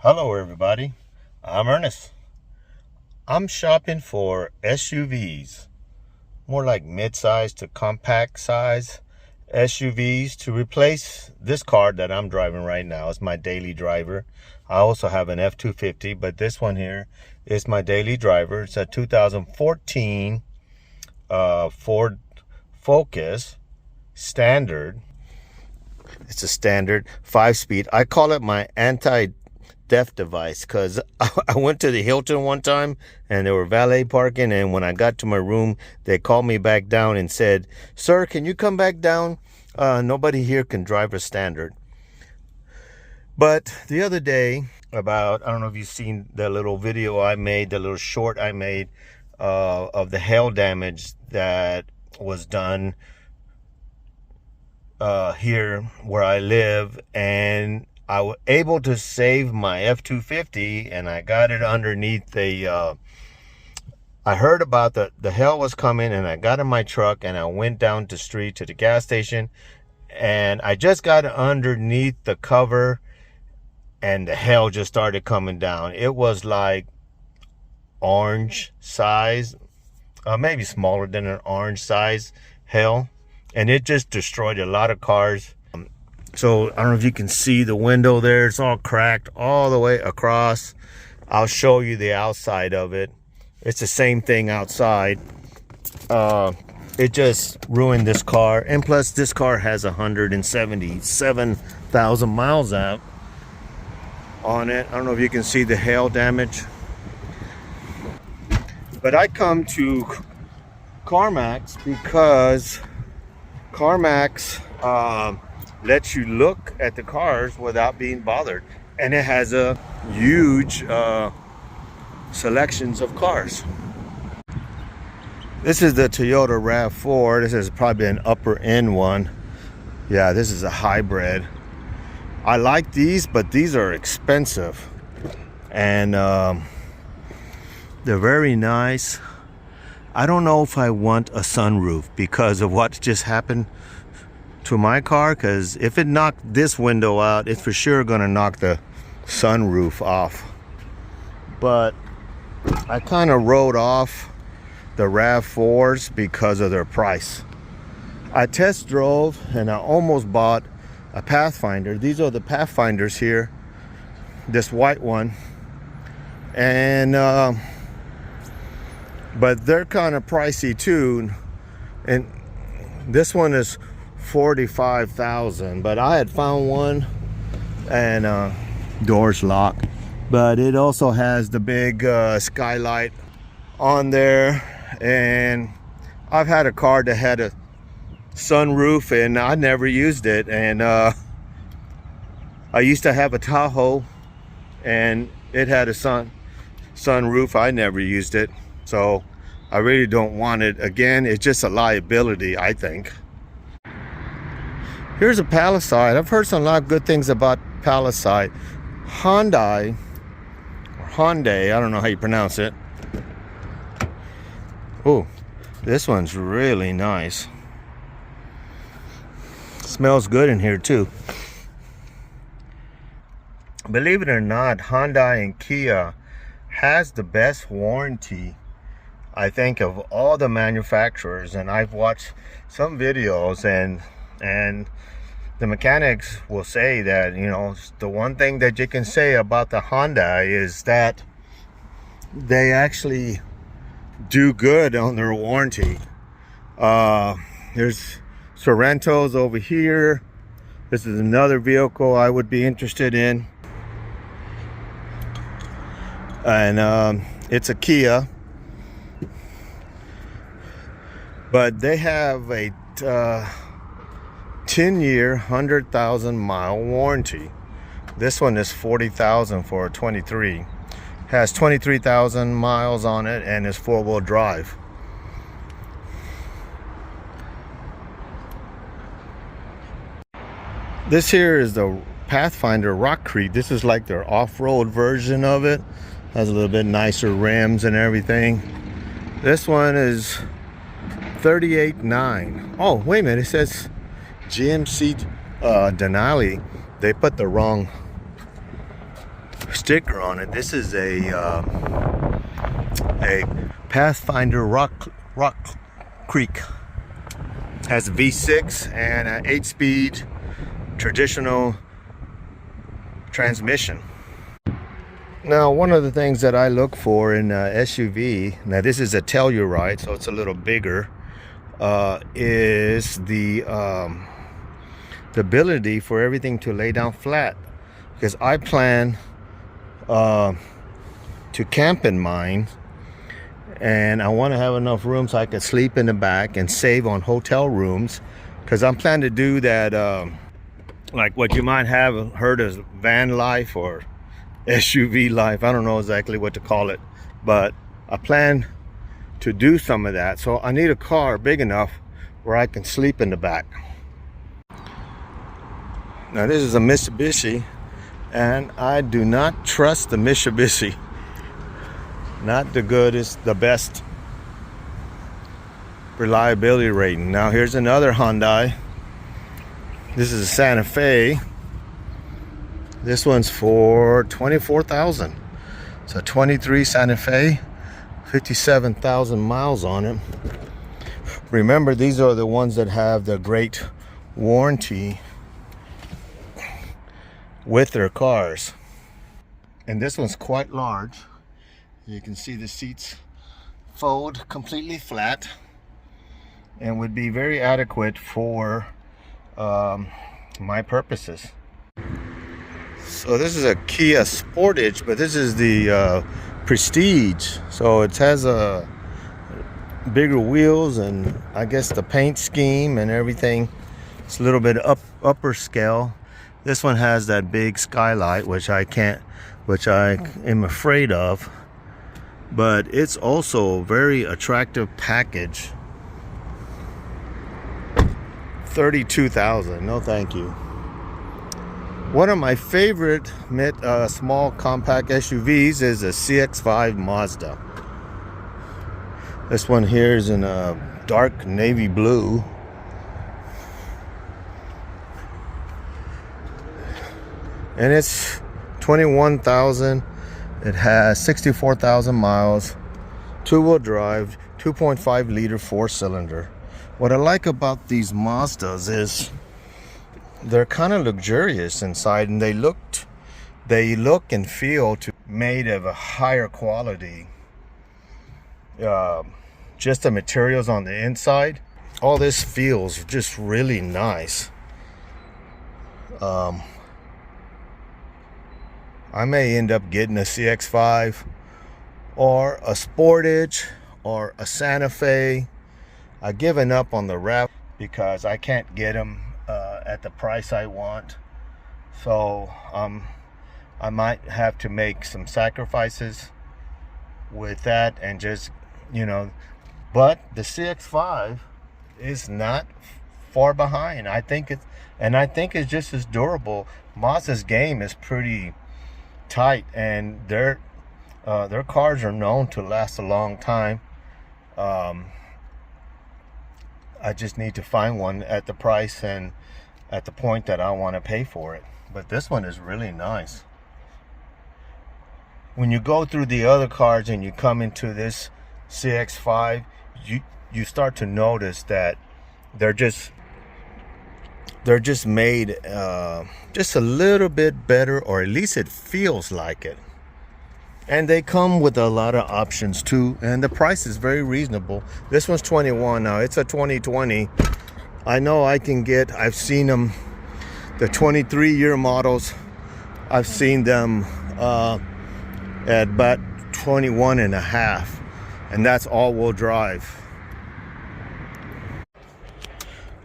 Hello everybody, I'm Ernest. I'm shopping for SUVs, more like mid-size to compact size SUVs to replace this car that I'm driving right now. It's my daily driver. I also have an F-250, but this one here is my daily driver. It's a 2014 Ford Focus standard. It's a standard 5-speed. I call it my anti-theft device because I went to the Hilton one time and they were valet parking, and when I got to my room they called me back down and said, "Sir, can you come back down? Nobody here can drive a standard." But the other day, I don't know if you've seen the little video I made, the little short I made of the hail damage that was done here where I live, and I was able to save my F-250, and I got it underneath the I heard about the hail was coming, and I got in my truck and I went down the street to the gas station, and I just got underneath the cover and the hail just started coming down. It was like orange size, maybe smaller than an orange size hail, and it just destroyed a lot of cars. So I don't know if you can see the window there. It's all cracked all the way across. I'll show you the outside of it. It's the same thing outside. It just ruined this car, and plus this car has 177,000 miles out on it. I don't know if you can see the hail damage, but I come to CarMax because CarMax lets you look at the cars without being bothered, and it has a huge selections of cars. This is the Toyota RAV4. This is probably an upper end one. Yeah, this is a hybrid. I like these, but these are expensive, and they're very nice. I don't know if I want a sunroof because of what just happened to my car, because if it knocked this window out, it's for sure gonna knock the sunroof off. But I kind of wrote off the RAV4s because of their price. I test drove and I almost bought a Pathfinder. These are the Pathfinders here, this white one, and but they're kind of pricey too, and this one is 45,000, but I had found one, and doors locked, but it also has the big skylight on there. And I've had a car that had a sunroof and I never used it, and I used to have a Tahoe and it had a sunroof. I never used it, so I really don't want it again. It's just a liability, I think. Here's a Palisade. I've heard some lot of good things about Palisade. Hyundai, I don't know how you pronounce it. Oh, this one's really nice. Smells good in here too. Believe it or not, Hyundai and Kia has the best warranty, I think, of all the manufacturers. And I've watched some videos, and the mechanics will say that, you know, the one thing that you can say about the Hyundai is that they actually do good on their warranty. There's Sorrentos over here. This is another vehicle I would be interested in, and it's a Kia, but they have a 10-year 100,000 mile warranty. This one is 40,000 for a 23. Has 23,000 miles on it and is 4-wheel drive. This here is the Pathfinder Rock Creek. This is like their off-road version of it. Has a little bit nicer rims and everything. This one is 38.9. Oh, wait a minute, it says GMC Denali. They put the wrong sticker on it. This is a Pathfinder Rock Creek. Has a V6 and an 8-speed traditional transmission. Now, one of the things that I look for in SUV, now this is a Telluride, so it's a little bigger, is the ability for everything to lay down flat, because I plan to camp in mine, and I want to have enough room so I can sleep in the back and save on hotel rooms, because I'm planning to do that, like what you might have heard as van life or SUV life. I don't know exactly what to call it, but I plan to do some of that. So I need a car big enough where I can sleep in the back. Now this is a Mitsubishi, and I do not trust the Mitsubishi. Not the goodest, the best reliability rating. Now here's another Hyundai. This is a Santa Fe. This one's for $24,000. It's a 23 Santa Fe, 57,000 miles on it. Remember, these are the ones that have the great warranty with their cars. And this one's quite large. You can see the seats fold completely flat and would be very adequate for my purposes. So this is a Kia Sportage, but this is the Prestige. So it has a bigger wheels, and I guess the paint scheme and everything, it's a little bit upper scale. This one has that big skylight, which I am afraid of. But it's also a very attractive package. $32,000. No, thank you. One of my favorite small compact SUVs is a CX-5 Mazda. This one here is in a dark navy blue. And it's $21,000. It has 64,000 miles, two-wheel drive, 2.5 liter 4-cylinder. What I like about these Mazdas is they're kind of luxurious inside, and they look and feel made of a higher quality. Just the materials on the inside, all this feels just really nice. I may end up getting a CX-5 or a Sportage or a Santa Fe. I've given up on the RAV because I can't get them at the price I want. So I might have to make some sacrifices with that and just, but the CX-5 is not far behind. I think it's just as durable. Mazda's game is pretty tight, and their cars are known to last a long time. I just need to find one at the price and at the point that I want to pay for it. But this one is really nice. When you go through the other cars and you come into this CX-5, you start to notice that they're just made just a little bit better, or at least it feels like it. And they come with a lot of options too, and the price is very reasonable. This one's $21. Now it's a 2020. I know I've seen them, the 23-year models. I've seen them at about 21 and a half, and that's all-wheel drive.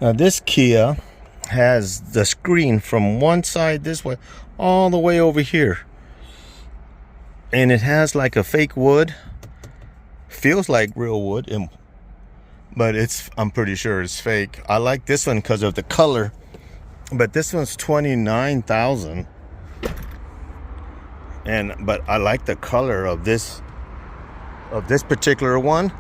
Now this Kia has the screen from one side this way all the way over here, and it has like a fake wood, feels like real wood, but I'm pretty sure it's fake. I like this one because of the color, but this one's $29,000, but I like the color of this particular one,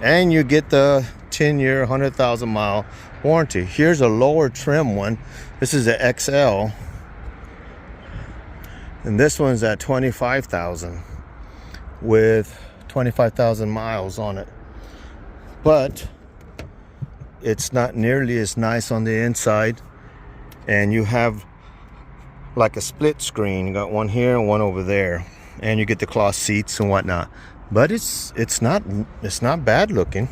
and you get the 10-year 100,000 mile warranty. Here's a lower trim one. This is the XL, And this one's at 25,000 with 25,000 miles on it. But it's not nearly as nice on the inside. And you have like a split screen. You got one here and one over there. And you get the cloth seats and whatnot. But it's not bad looking.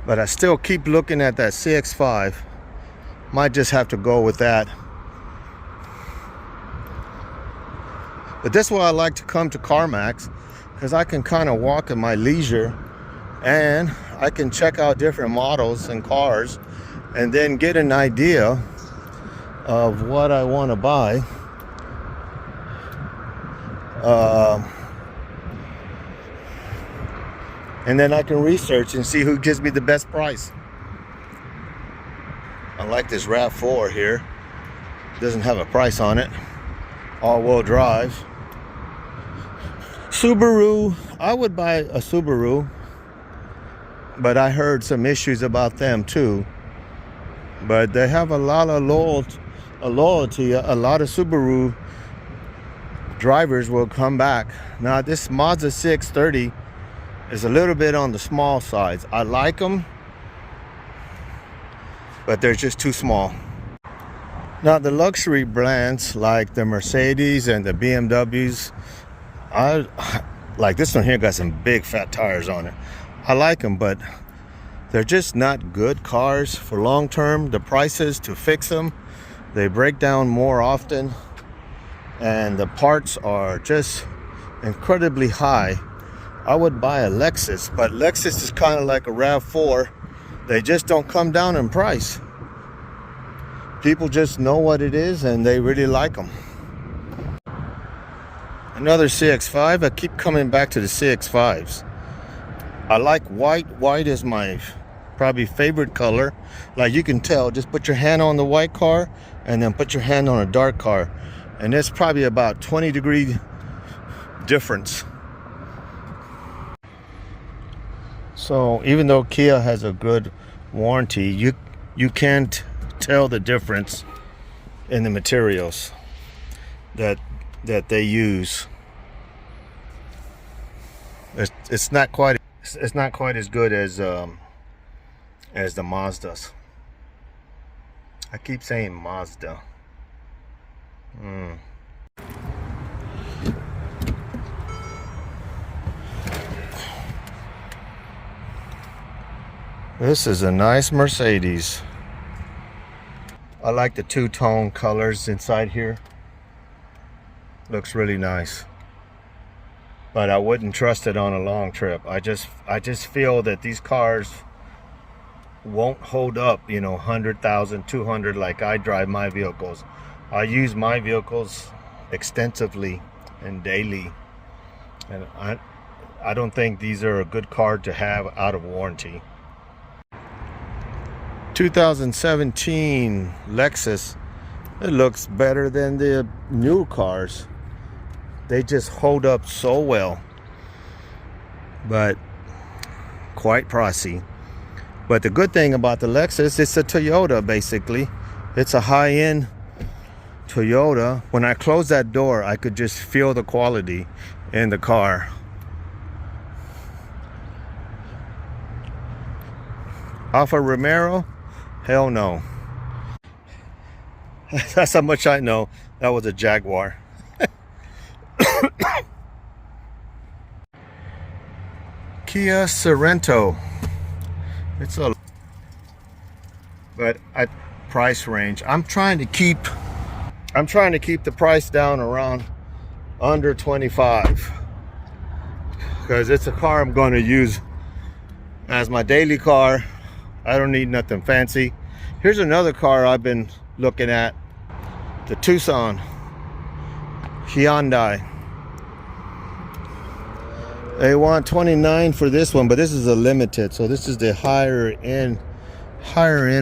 But I still keep looking at that CX-5. Might just have to go with that. But that's why I like to come to CarMax, because I can kind of walk at my leisure and I can check out different models and cars and then get an idea of what I want to buy. And then I can research and see who gives me the best price. I like this RAV4 here. Doesn't have a price on it. All-wheel drive. Subaru. I would buy a Subaru, but I heard some issues about them too. But they have a lot of loyalty. A lot of Subaru drivers will come back. Now this Mazda 630 is a little bit on the small size. I like them, but they're just too small. Now the luxury brands like the Mercedes and the BMWs, like this one here got some big fat tires on it. I like them, but they're just not good cars for long term. The prices to fix them, they break down more often, and the parts are just incredibly high. I would buy a Lexus, but Lexus is kind of like a RAV4. They just don't come down in price. People just know what it is and they really like them. Another CX-5. I keep coming back to the CX-5s. I like white. White is my probably favorite color. Like you can tell, just put your hand on the white car and then put your hand on a dark car. And it's probably about 20-degree difference. So even though Kia has a good warranty, you can't tell the difference in the materials that they use. It's not quite as good as the Mazdas. I keep saying Mazda. This is a nice Mercedes. I like the two-tone colors inside here. Looks really nice. But I wouldn't trust it on a long trip. I just feel that these cars won't hold up, 100,000, 200 like I drive my vehicles. I use my vehicles extensively and daily. And I don't think these are a good car to have out of warranty. 2017 Lexus, it looks better than the new cars. They just hold up so well, but quite pricey. But the good thing about the Lexus, it's a Toyota basically. It's a high-end Toyota. When I closed that door, I could just feel the quality in the car. Alfa Romeo? Hell no. That's how much I know. That was a Jaguar. Kia Sorento. It's a but at price range. I'm trying to keep the price down around under 25, because it's a car I'm going to use as my daily car. I don't need nothing fancy. Here's another car I've been looking at, the Tucson Hyundai. They want 29 for this one, but this is a limited, so this is the higher end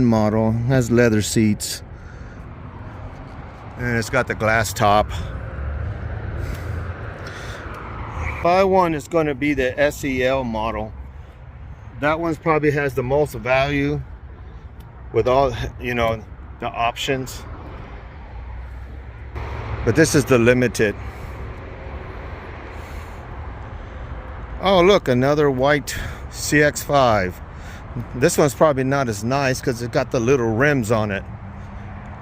model. It has leather seats and it's got the glass top. Buy one is going to be the SEL model. That one's probably has the most value with all, the options. but this is the limited. Oh look, another white CX-5. This one's probably not as nice because it's got the little rims on it.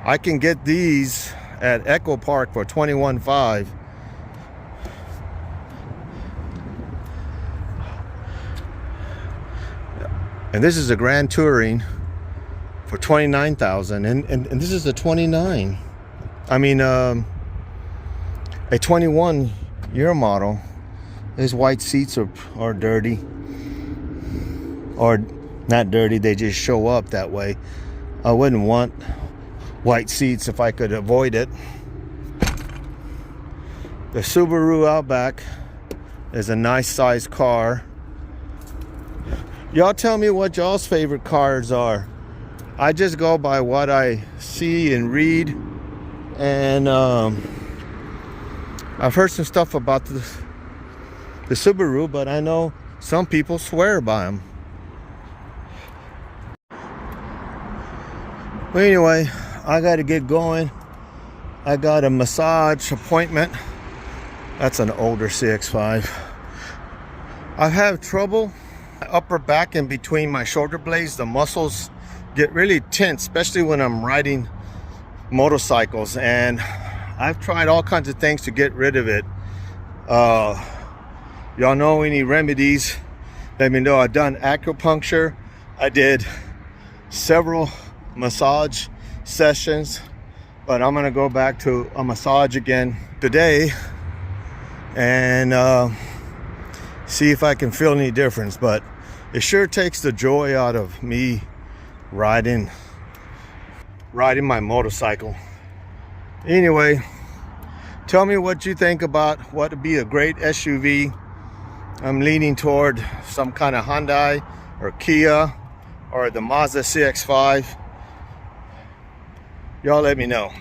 I can get these at Echo Park for $21,500. And this is a Grand Touring for $29,000, and this is a 29. I mean, a 21 year model. His white seats are dirty, or not dirty. They just show up that way. I wouldn't want white seats if I could avoid it. The Subaru Outback is a nice sized car. Y'all tell me what y'all's favorite cars are. I just go by what I see and read, and I've heard some stuff about the Subaru, but I know some people swear by them. Well, anyway, I got to get going. I got a massage appointment. That's an older CX-5. I have trouble upper back in between my shoulder blades. The muscles get really tense, especially when I'm riding motorcycles, and I've tried all kinds of things to get rid of it. Y'all know any remedies, let me know. I've done acupuncture. I did several massage sessions, but I'm gonna go back to a massage again today and see if I can feel any difference. But it sure takes the joy out of me riding my motorcycle. Anyway, tell me what you think about what would be a great SUV. I'm leaning toward some kind of Hyundai or Kia or the Mazda CX-5. Y'all let me know.